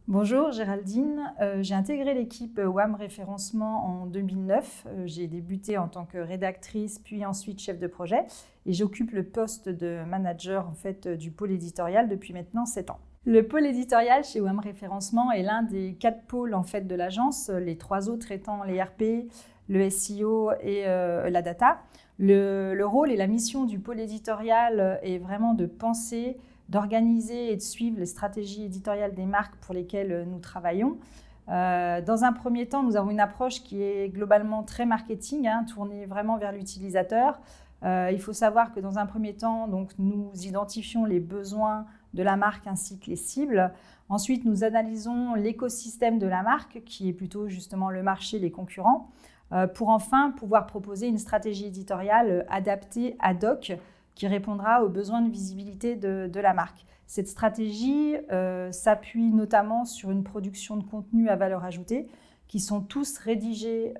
Bonjour Géraldine, j'ai intégré l'équipe WAM Référencement en 2009. J'ai débuté en tant que rédactrice puis ensuite chef de projet et j'occupe le poste de manager du pôle éditorial depuis maintenant 7 ans. Le pôle éditorial chez WAM Référencement est l'un des 4 pôles de l'agence, les 3 autres étant les RP, le SEO et la data. Le rôle et la mission du pôle éditorial est vraiment de penser, d'organiser et de suivre les stratégies éditoriales des marques pour lesquelles nous travaillons. Dans un premier temps, nous avons une approche qui est globalement très marketing, tournée vraiment vers l'utilisateur. Il faut savoir que dans un premier temps, donc, nous identifions les besoins de la marque ainsi que les cibles. Ensuite, nous analysons l'écosystème de la marque, qui est plutôt justement le marché, les concurrents, pour enfin pouvoir proposer une stratégie éditoriale adaptée ad hoc qui répondra aux besoins de visibilité de la marque. Cette stratégie s'appuie notamment sur une production de contenu à valeur ajoutée qui sont tous rédigés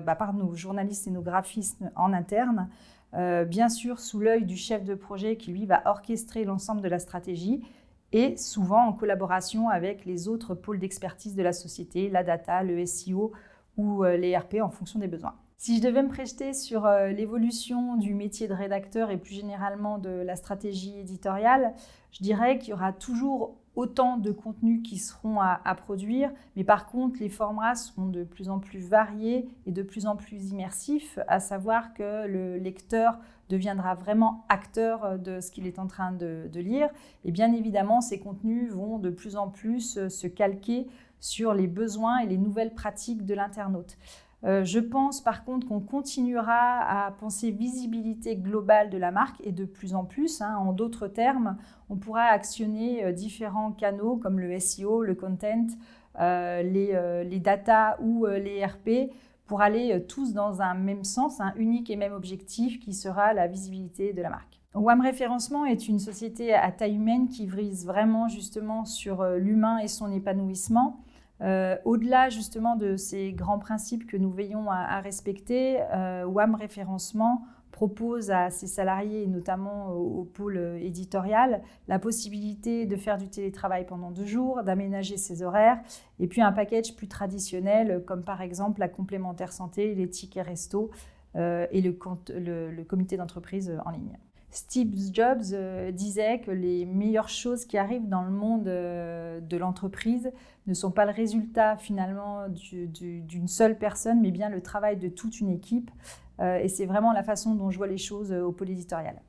par nos journalistes et nos graphistes en interne, bien sûr sous l'œil du chef de projet qui lui va orchestrer l'ensemble de la stratégie et souvent en collaboration avec les autres pôles d'expertise de la société, la data, le SEO ou les RP en fonction des besoins. Si je devais me projeter sur l'évolution du métier de rédacteur et plus généralement de la stratégie éditoriale, je dirais qu'il y aura toujours autant de contenus qui seront à produire, mais par contre, les formats seront de plus en plus variés et de plus en plus immersifs, à savoir que le lecteur deviendra vraiment acteur de ce qu'il est en train de lire. Et bien évidemment, ces contenus vont de plus en plus se calquer sur les besoins et les nouvelles pratiques de l'internaute. Je pense par contre qu'on continuera à penser visibilité globale de la marque et de plus en plus. En d'autres termes, on pourra actionner différents canaux comme le SEO, le content, les data ou les RP pour aller tous dans un même sens, un unique et même objectif qui sera la visibilité de la marque. WAM Référencement est une société à taille humaine qui vise vraiment justement sur l'humain et son épanouissement. Au-delà justement de ces grands principes que nous veillons à respecter, WAM Référencement propose à ses salariés, et notamment au pôle éditorial, la possibilité de faire du télétravail pendant 2 jours, d'aménager ses horaires, et puis un package plus traditionnel, comme par exemple la complémentaire santé, les tickets resto et le comité d'entreprise en ligne. Steve Jobs disait que les meilleures choses qui arrivent dans le monde de l'entreprise ne sont pas le résultat finalement d'une seule personne, mais bien le travail de toute une équipe. Et c'est vraiment la façon dont je vois les choses au pôle éditorial.